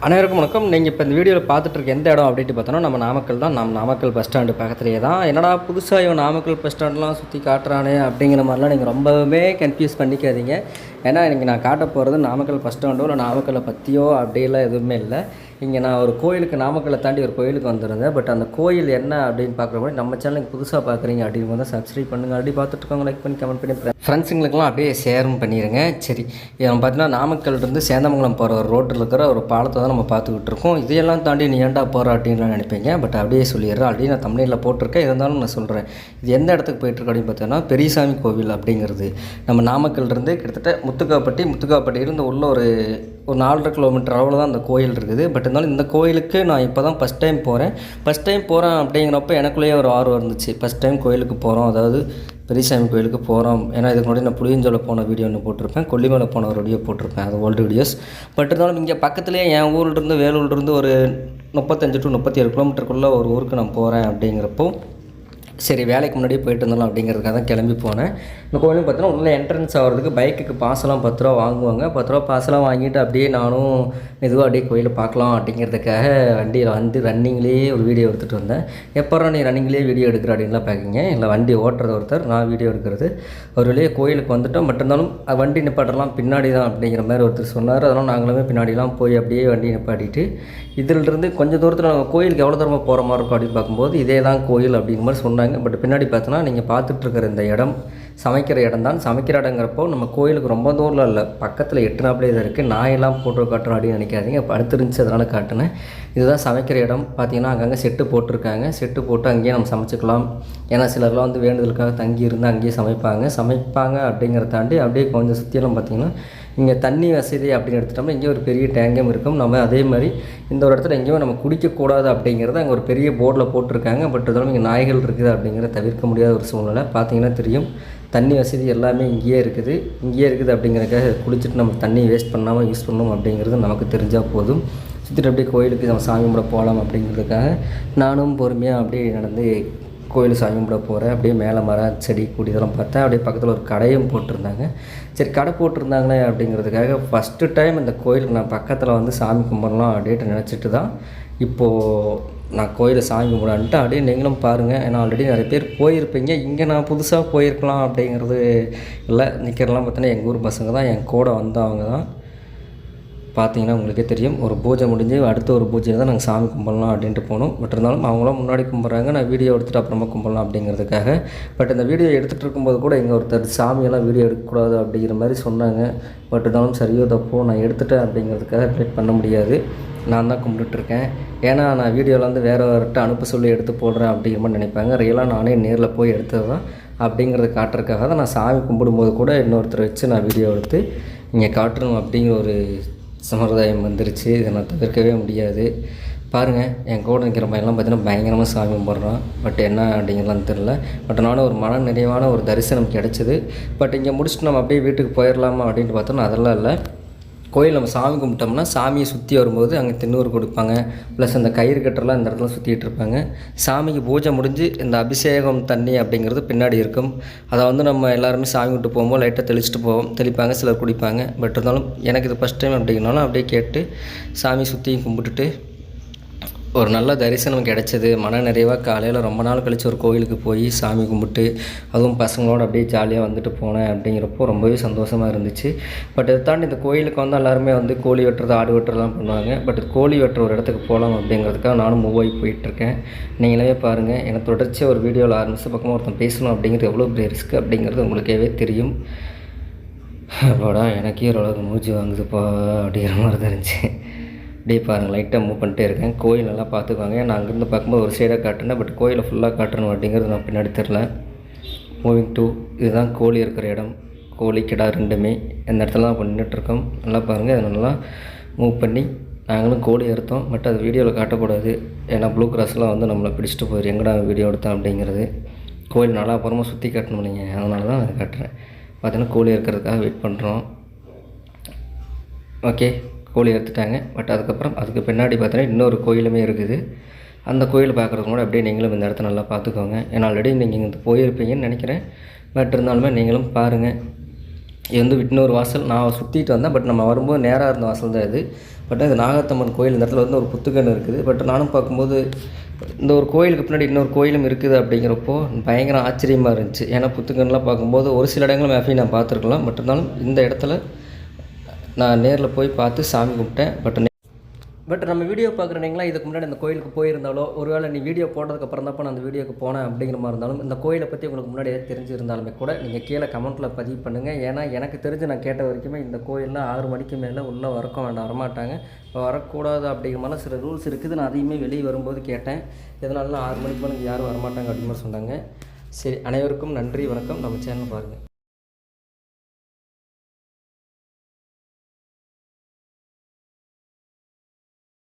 அனைவருக்கும் வணக்கம். நீங்கள் இப்போ இந்த வீடியோவில் பார்த்துட்டு இருக்க எந்த இடம் அப்படின்ட்டு பார்த்தோன்னா நம்ம நாமக்கல் தான். நம்ம நாமக்கல் பஸ் ஸ்டாண்டு பக்கத்துலேயே தான். என்னடா புதுசாக இவன் நாமக்கல் பஸ் ஸ்டாண்ட்லாம் சுற்றி காட்டுறானே அப்படிங்கிற மாதிரிலாம் நீங்கள் ரொம்பவே கன்ஃபியூஸ் பண்ணிக்காதீங்க. ஏன்னா இன்றைக்கி நான் காட்ட போகிறது நாமக்கல் பஸ் ஸ்டாண்டோ இல்லை நாமக்கல்லை பற்றியோ அப்படியெல்லாம் எதுவுமே இல்லை. இங்கே நான் ஒரு கோயிலுக்கு நாமக்கல்லை தாண்டி ஒரு கோயிலுக்கு வந்திருந்தேன். பட் அந்த கோயில் என்ன அப்படின்னு பார்க்குறப்ப நம்ம சேனலுக்கு புதுசாக பார்க்குறீங்க அப்படின்னு வந்து சப்ஸ்கிரைப் பண்ணுங்கள். அப்படி பார்த்துட்டுருக்கோங்க, லைக் பண்ணி கமெண்ட் பண்ணி ஃப்ரெண்ட்ஸுங்களுக்கெல்லாம் அப்படியே ஷேரும் பண்ணிடுங்க. சரி, நம்ம பார்த்தீங்கன்னா நாமக்கல்லேருந்து சேந்தமங்கலம் போகிற ஒரு ரோட்டில் இருக்கிற ஒரு பாலத்தை தான் நம்ம பார்த்துக்கிட்டு இருக்கோம். இதையெல்லாம் தாண்டி நீ ஏன்டா போகிற அப்படின்லாம் நினைப்பீங்க. பட் அப்படியே சொல்லிடுறேன். ஆல்ரெடி நான் தமிழில் போட்டிருக்கேன், இருந்தாலும் நான் சொல்கிறேன். இது எந்த இடத்துக்கு போயிட்டுருக்கு அப்படின்னு பார்த்தீங்கன்னா பெரியசாமி கோவில் அப்படிங்கிறது நம்ம நாமக்கல்லேருந்து கிட்டத்தட்ட முத்துக்காப்பட்டி இருந்து உள்ள ஒரு 4.5 கிலோமீட்டர் அளவில் தான் அந்த கோயில் இருக்குது. பட் இருந்தாலும் இந்த கோயிலுக்கு நான் இப்போ தான் ஃபஸ்ட் டைம் போகிறேன் அப்படிங்கிறப்ப எனக்குள்ளேயே ஒரு ஆர்வம் இருந்துச்சு. ஃபஸ்ட் டைம் கோயிலுக்கு போகிறோம், அதாவது பெரியசாமி கோயிலுக்கு போகிறோம். ஏன்னா இதுக்கு முன்னாடி நான் புளியஞ்சோலை போன வீடியோ ஒன்று போட்டிருப்பேன், கொல்லிமலை போன ஒரு வீடியோ போட்டிருப்பேன், அது ஓல்டு வீடியோஸ். பட் இருந்தாலும் இங்கே பக்கத்துலேயே என் ஊர்லேருந்து வேலூர்லேருந்து ஒரு 35 to 37 கிலோமீட்டருக்குள்ளே ஒரு ஊருக்கு நான் போகிறேன் அப்படிங்கிறப்போ சரி வேலைக்கு முன்னாடியே போயிட்டு இருந்தோம் அப்படிங்கிறதுக்காக தான் கிளம்பி போனேன். இந்த கோயிலும் பார்த்தீங்கன்னா உள்ள என்ட்ரன்ஸ் ஆகிறதுக்கு பைக்குக்கு பாசெல்லாம் 10 ரூபா வாங்குவாங்க. 10 ரூபா பாசெல்லாம் வாங்கிட்டு அப்படியே நானும் மெதுவாக அப்படியே கோயிலை பார்க்கலாம் அப்படிங்கிறதுக்காக வண்டியில் வந்து ரன்னிங்லேயே ஒரு வீடியோ எடுத்துகிட்டு வந்தேன். எப்போ நீ ரன்னிங்லேயே வீடியோ எடுக்கிற அப்படின்லாம் பார்க்கிங்க. இல்லை வண்டி ஓட்டுறது ஒருத்தர், நான் வீடியோ எடுக்கிறது. ஒரு வழியே கோயிலுக்கு வந்துட்டோம். பட் இருந்தாலும் வண்டி நிப்பாட்டலாம் பின்னாடி தான் அப்படிங்கிற மாதிரி ஒருத்தர் சொன்னார். அதனால் நாங்களுமே பின்னாடிலாம் போய் அப்படியே வண்டி நிப்பாட்டிட்டு இதிலிருந்து கொஞ்சம் தூரத்தில் நம்ம கோயிலுக்கு எவ்வளோ தூரமாக போகிற மாதிரி இருக்கும் அப்படின்னு பார்க்கும்போது இதே தான் கோயில் அப்படிங்கிற மாதிரி சொன்னாங்க. பட் பின்னாடி பார்த்தோன்னா நீங்கள் பார்த்துட்ருக்கிற இந்த இடம் சமைக்கிற இடம் தான். சமைக்கிற இடங்கிறப்போ நம்ம கோயிலுக்கு ரொம்ப தூரம் இல்லை, பக்கத்தில் 8 நாப்பிலே இதாக இருக்குது. நாயெல்லாம் போட்டு காட்டுறோம் அப்படின்னு நினைக்காதீங்க, படுத்துருந்துச்சு அதனால் காட்டினேன். இதுதான் சமைக்கிற இடம். பார்த்திங்கன்னா அங்கங்கே செட்டு போட்டிருக்காங்க. செட்டு போட்டு அங்கேயே நம்ம சமைச்சிக்கலாம். ஏன்னா சிலர்லாம் வந்து வேண்டுதலுக்காக தங்கி இருந்து அங்கேயே சமைப்பாங்க அப்படிங்கிறத தாண்டி அப்படியே கொஞ்சம் சுற்றியெல்லாம் பார்த்திங்கன்னா இங்கே தண்ணி வசதி அப்படின்னு எடுத்துட்டோம்னா இங்கே ஒரு பெரிய டேங்கும் இருக்கும். நம்ம அதே மாதிரி இந்த ஒரு இடத்துல எங்கேயும் நம்ம குடிக்கக்கூடாது அப்படிங்கிறத அங்கே ஒரு பெரிய போர்டில் போட்டிருக்காங்க. பட் இருந்தாலும் இங்கே நாய்கள் இருக்குது அப்படிங்கிறத தவிர்க்க முடியாத ஒரு சூழ்நிலை. பார்த்திங்கன்னா தெரியும், தண்ணி வசதி எல்லாமே இங்கேயே இருக்குது அப்படிங்கிறதுக்காக குளிச்சுட்டு நம்ம தண்ணி வேஸ்ட் பண்ணாமல் யூஸ் பண்ணணும் அப்படிங்கிறது நமக்கு தெரிஞ்சால் போதும். சுற்றிட்டு அப்படியே கோயிலுக்கு நம்ம சாமி கும்பிட போகலாம் அப்படிங்கிறதுக்காக நானும் பொறுமையாக அப்படியே நடந்து கோயில் சாமி கும்பிட போகிறேன். அப்படியே மேலே மரம் செடி கொடி இதெல்லாம் பார்த்தேன். அப்படியே பக்கத்தில் ஒரு கடையும் போட்டிருந்தாங்க. சரி, கடை போட்டிருந்தாங்களே அப்படிங்கிறதுக்காக ஃபஸ்ட்டு டைம் இந்த கோயிலுக்கு நான் பக்கத்தில் வந்து சாமி கும்பிடலாம் அப்படின்ட்டு நினச்சிட்டு தான் இப்போது நான் கோயிலை சாமி கும்பிடான்ட்டு அப்படியே நீங்களும் பாருங்கள். ஏன்னா ஆல்ரெடி நிறைய பேர் போயிருப்பீங்க. இங்கே நான் புதுசாக போயிருக்கலாம் அப்படிங்கிறது இல்லை. நிற்கிறலாம் பார்த்தோன்னா எங்கள் ஊர் பசங்க தான், என் கூட வந்தவங்க தான். பார்த்தீங்கன்னா உங்களுக்கே தெரியும், ஒரு பூஜை முடிஞ்சு அடுத்த ஒரு பூஜையில் தான் நாங்கள் சாமி கும்பிடலாம் அப்படின்ட்டு போனோம். பட் இருந்தாலும் அவங்களாம் முன்னாடி கும்பிட்றாங்க, நான் வீடியோ எடுத்துகிட்டு அப்புறமா கும்பிடலாம் அப்படிங்கிறதுக்காக. பட் இந்த வீடியோ எடுத்துகிட்டு இருக்கும்போது கூட எங்கள் ஒருத்தர் சாமியெல்லாம் வீடியோ எடுக்கக்கூடாது அப்படிங்கிற மாதிரி சொன்னாங்க. பட் இருந்தாலும் சரியோ தப்போ நான் எடுத்துட்டேன் அப்படிங்கிறதுக்காக ரிலேட் பண்ண முடியாது. நான் தான் கும்பிட்டுருக்கேன். ஏன்னா நான் வீடியோவில் வந்து வேறுவர்கிட்ட அனுப்ப சொல்லி எடுத்து போடுறேன் அப்படிங்கிற மாதிரி நினைப்பாங்க. ரியலாக நானே நேரில் போய் எடுத்தது தான் அப்படிங்கிறத காட்டுறதுக்காக தான் நான் சாமி கும்பிடும்போது கூட இன்னொருத்தர் வச்சு நான் வீடியோ எடுத்து இங்கே காட்டணும் அப்படிங்கிற ஒரு சம்பிரதாயம் வந்துருச்சு. இதை நான் தவிர்க்கவே முடியாது. பாருங்கள், என் கூட நிற்கிற பையன்லாம் பார்த்தீங்கன்னா பயங்கரமாக சாமி கும்பிட்றான். பட் என்ன அப்படிங்கிறலாம் தெரில. பட் நானும் ஒரு மன நிறைவான ஒரு தரிசனம் கிடச்சிது. பட் இங்கே முடிச்சுட்டு நம்ம அப்படியே வீட்டுக்கு போயிடலாமா அப்படின்ட்டு பார்த்தோன்னா அதெல்லாம் இல்லை. கோயில் நம்ம சாமி கும்பிட்டோம்னா சாமியை சுற்றி வரும்போது அங்கே திண்ணூறு கொடுப்பாங்க. ப்ளஸ் அந்த கயிறு கட்டரெலாம் இந்த இடத்துல சுற்றிட்டு இருப்பாங்க. சாமிக்கு பூஜை முடிஞ்சு இந்த அபிஷேகம் தண்ணி அப்படிங்கிறது பின்னாடி இருக்கும். அதை வந்து நம்ம எல்லாருமே சாமி விட்டு போகும்போது லைட்டாக தெளிப்பாங்க, சிலர் குடிப்பாங்க. பட் இருந்தாலும் எனக்கு இது ஃபஸ்ட் டைம் அப்படிங்கிறனாலும் அப்படியே கேட்டு சாமி சுற்றியும் கும்பிட்டுட்டு ஒரு நல்ல தரிசனம் கிடச்சிது. மன நிறைவாக காலையில் ரொம்ப நாள் கழித்து ஒரு கோயிலுக்கு போய் சாமி கும்பிட்டு அதுவும் பசங்களோடு அப்படியே ஜாலியாக வந்துட்டு போனேன் அப்படிங்கிறப்போ ரொம்பவே சந்தோஷமாக இருந்துச்சு. பட் இதை தாண்டி இந்த கோயிலுக்கு வந்து எல்லாருமே வந்து கோழி வெட்டுறது ஆடு வெட்டுறதுலாம் பண்ணுவாங்க. பட் கோழி வெட்டுற ஒரு இடத்துக்கு போகலாம் அப்படிங்கிறதுக்காக நானும் மூவ் ஆகி போயிட்டுருக்கேன். நீங்களே பாருங்கள், எனக்கு தொடர்ச்சியாக ஒரு வீடியோவில் 6 நிமிஷம் பக்கமாக ஒருத்தன் பேசணும் அப்படிங்கிறது எவ்வளோ பெரிய ரிஸ்க் அப்படிங்கிறது உங்களுக்கே தெரியும். அப்பாடா, எனக்கே ஓரளவுக்கு மூச்சு வாங்குதுப்பா அப்படிங்கிற மாதிரி தான் இருந்துச்சு. அப்படியே பாருங்கள், லைட்டாக மூவ் பண்ணிட்டே இருக்கேன். கோயில் நல்லா பார்த்துக்குவாங்க. நான் அங்கேருந்து பார்க்கும்போது ஒரு சைடாக காட்டுனேன். பட் கோயிலை ஃபுல்லாக காட்டணும் அப்படிங்கிறது நான் பின்னாடி தெரில. மூவிங் டூ, இதுதான் கோழி இருக்கிற இடம். கோழி கிடா ரெண்டுமே இந்த இடத்துல தான் பண்ணிட்டுருக்கோம். நல்லா பாருங்கள், அதை நல்லா மூவ் பண்ணி நாங்களும் கோழி அறுத்தோம். பட் அது வீடியோவில் காட்டக்கூடாது. ஏன்னா ப்ளூ கிராஸ்லாம் வந்து நம்மளை பிடிச்சிட்டு போயிடும், எங்கடா வீடியோ எடுத்தோம் அப்படிங்கிறது. கோயில் நல்லா அப்புறமா சுற்றி காட்டணும் இல்லைங்க, அதனால தான் அதை காட்டுறேன். பார்த்தீங்கன்னா கோழி இருக்கிறதுக்காக வெயிட் பண்ணுறோம். ஓகே, கோழி எடுத்துட்டாங்க. பட் அதுக்கு பின்னாடி பார்த்தீங்கன்னா இன்னொரு கோயிலுமே இருக்குது. அந்த கோயில் பார்க்குறதுக்கு கூட அப்படியே நீங்களும் இந்த இடத்த நல்லா பார்த்துக்கோங்க. ஏன்னா ஆல்ரெடி நீங்கள் இங்கே போயிருப்பீங்கன்னு நினைக்கிறேன். பட் இருந்தாலுமே நீங்களும் பாருங்கள். இது வந்து இன்னொரு வாசல். நான் சுற்றிட்டு வந்தேன். பட் நம்ம வரும்போது நேராக இருந்த வாசல் தான் இது. பட் இது நாகாத்தம்மன் கோயில். இந்த இடத்துல வந்து ஒரு புத்துக்கண் இருக்குது. பட் நானும் பார்க்கும்போது இந்த ஒரு கோயிலுக்கு பின்னாடி இன்னொரு கோயிலும் இருக்குது அப்படிங்கிறப்போ பயங்கர ஆச்சரியமாக இருந்துச்சு. ஏன்னா புத்துக்கண்லாம் பார்க்கும்போது ஒரு சில இடங்களும் மேபி நான் பார்த்துருக்கலாம். பட் இருந்தாலும் இந்த இடத்துல நான் நேரில் போய் பார்த்து சாமி கும்பிட்டேன். பட் நம்ம வீடியோ பார்க்குறீங்களா, இதுக்கு முன்னாடி அந்த கோயிலுக்கு போயிருந்தாலோ, ஒருவேளை நீ வீடியோ போட்டதுக்கப்புறம் தான் நான் அந்த வீடியோக்கு போனேன் அப்படிங்கிற மாதிரி இருந்தாலும், இந்த கோயிலை பற்றி உங்களுக்கு முன்னாடியே தெரிஞ்சிருந்தாலுமே கூட நீங்கள் கீழே கமெண்ட்டில் பதிவு பண்ணுங்கள். ஏன்னா எனக்கு தெரிஞ்சு நான் கேட்ட வரைக்குமே இந்த கோயிலில் 6 மணிக்கு மேலே உள்ளே வரமாட்டாங்க. இப்போ வரக்கூடாது அப்படிங்கிற மாதிரி சில ரூல்ஸ் இருக்குது. நான் அதையுமே வெளியே வரும்போது கேட்டேன், இதனால 6 மணிக்கு மேலே யாரும் வரமாட்டாங்க அப்படின்னு மாதிரி சொன்னாங்க. சரி, அனைவருக்கும் நன்றி, வணக்கம். நம்ம சேனல் பாருங்கள்.